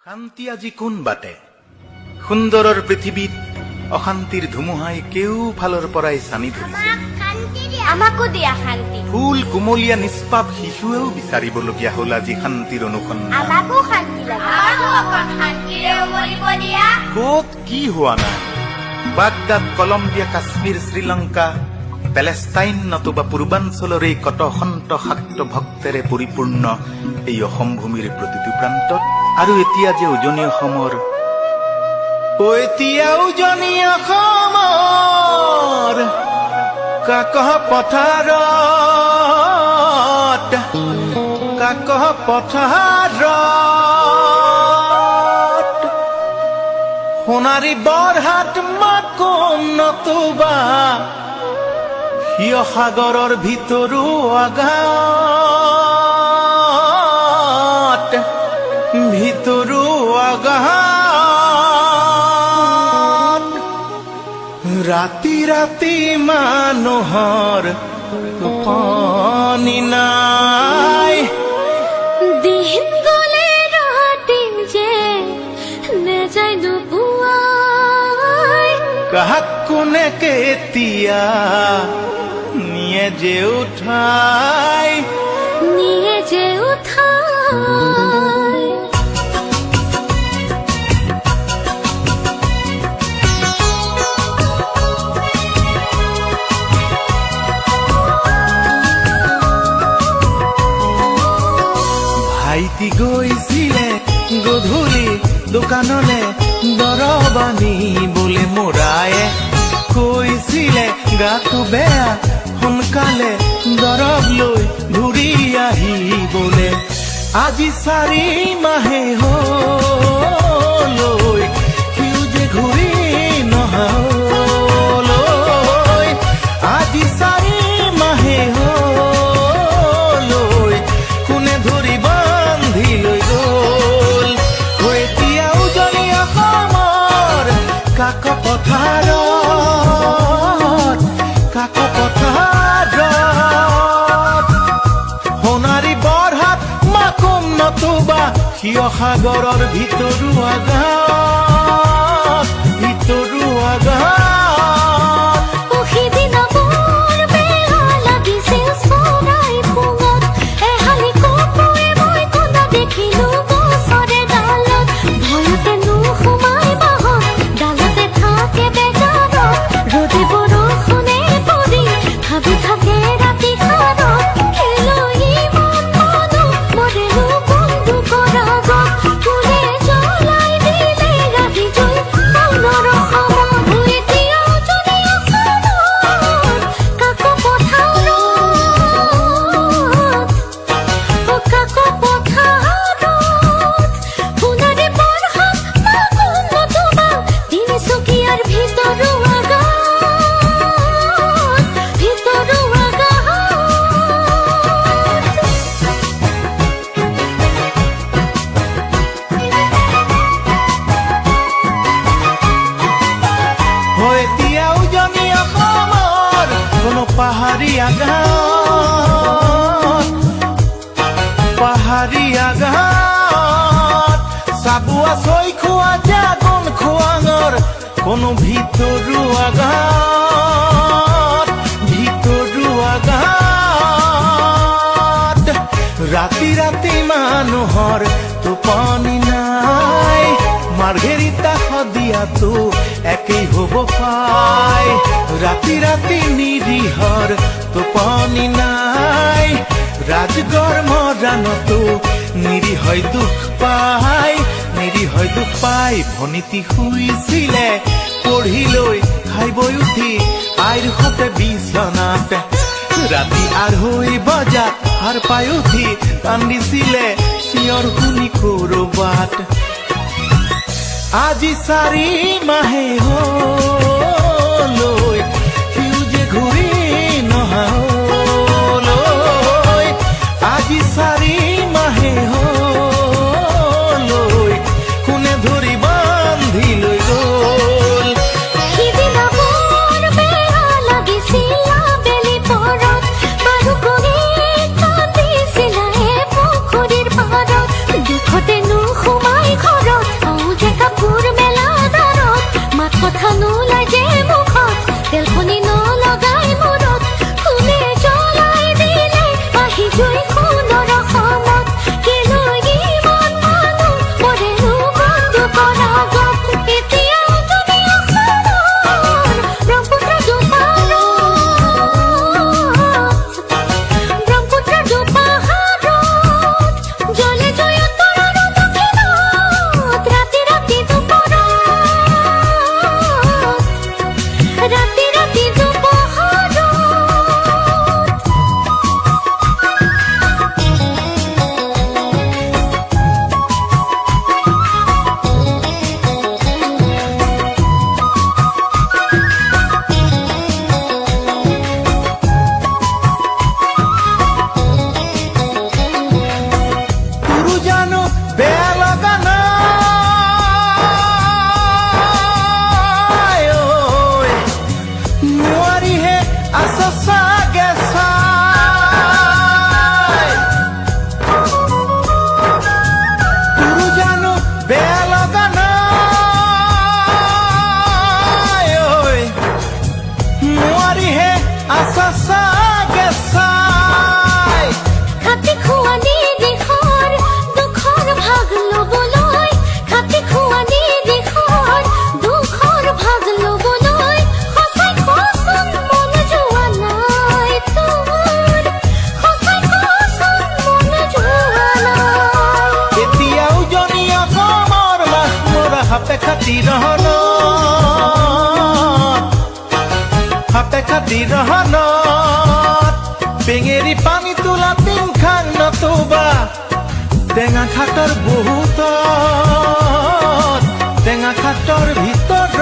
শান্তি আজি কোন বাটে সুন্দৰৰ পৃথিৱীত অশান্তিৰ ধুমুহাই কেউফালৰ পৰাই চানি ধৰিছে আমাকো দিয়া শান্তি ফুল কুমলীয়া নিষ্পাপ শিশুৱেও বিচাৰিবলগীয়া হ'ল আজি শান্তিৰ অনুসন্ধান আমাকো শান্তি লাগে শান্তিৰে উমলিব দিয়া ক'ত কি হোৱা নাই Baghdad Colombia Kashmir Sri Lanka Palestine নতুবা পূৰ্বাঞ্চলৰ এই কত সন্ত শাক্ত ভক্তেৰে পৰিপূৰ্ণ এই অসম ভূমিৰ প্ৰতিটো প্ৰান্তত আৰু এতিয়া যে উজনি অসমৰ কাকহ পথাৰত সোণাৰী বৰহাট মাকুম নতুবা শিৱসাগৰৰ ভিতৰো আঘাত ৰাতি ৰাতি মানুহৰ টোপনি নাই দিন গলে ৰাতি যে নেযায় নুপুৱাই কাহাক কোনে কেতিয়া নিয়ে যে উঠাই ভাইটি গৈছিলে গধূলি দোকানলে দৰৱ আনিবলে মোৰায়ে কৈছিলে গাটো বেয়া সোনকালে দৰৱ লৈ ঘূৰি আহিবলে আজি 4 মাহে হলৈ সিও যে ঘূৰি নহলৈ আজি 4 মাহে হলৈ কোনে ধৰি বান্ধি লৈ গ'ল এতিয়া উজনি অসমৰ কাক পথাৰত সোণাৰী বৰহাট মাকুম নতুবা শিৱসাগৰৰ ভিতৰো আঘাত পাহাৰীয়া ঘাট চাবুৱা চৈখোৱা জাগন খোৱাঙৰ কোনো ভিতৰুৱা ঘাট ৰাতি ৰাতি মানুহৰ টোপনি নাই মাৰ্ঘেৰিটা সদিয়াতো একেই হ'ব পাই ৰাতি ৰাতি নিৰীহৰ টোপনি নাই ৰাজগড় মৰাণতো নিৰীহৈ দুখ পাই ভনীতি শুইছিলে পঢ়ি লৈ খাই বৈ উঠি আইৰ সতে বিছনাত ৰাতি 2:30 বজাত সাৰ পাই উঠি কান্দিছিলে চিঞৰ শুনি কৰবাত আজি 4 মাহে হলৈ সিও যে ঘূৰি নহলৈ আজি 4 মাহে হলৈ কোনে ধৰি বান্ধি লৈ গ'ল সিদিনা বৰ বেয়া লাগিছিল বেলি পৰত বাৰু কৰি কান্দিছিল পুখুৰীৰ পাৰত দুখতে নোসোমাই ঘৰত বেয়া লগা নাই ঐ নোৱাৰিহে আছা চাগে চাই খাতি খুৱানি দেশৰ দুখৰ ভাগ ল'বলৈ খাতি খুৱানি দেশৰ দুখৰ ভাগ ল'বলৈ সঁচাই কচোন মন যোৱা নাই তোৰ সঁচাই কচোন মন যোৱা নাই এতিয়াও জনীয়া কমৰ মাহ মৰা হাতে খাতি ৰহনত পেঙেৰি পানী তোলা টিং খাং নতুবা টেঙা খাটৰ বহুত টেঙা খাটৰ ভিতৰত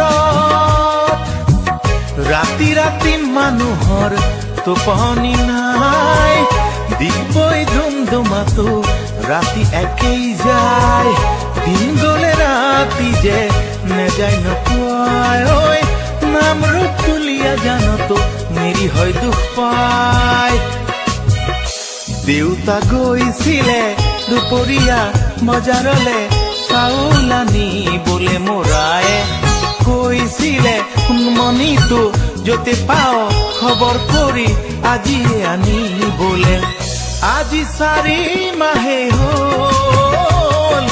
ৰাতি ৰাতি মানুহৰ টোপনি নাই দিবই ধুমধুমাটো ৰাতি একেই যায় দিন গ'লে ৰাতি যে নেযায় নপুৱাই ঐ নাম ৰূপ তুলিয়া জানতো মেৰি হয় দুখ পায় দেউতা গৈছিলে দুপৰীয়া বজাৰলে চাউল আনিবলে মোৰায়ে কৈছিলে সোণমণিটো য'তে পাও খবৰ কৰি আজিয়ে আনিবলে আজি 4 মাহে হ'ল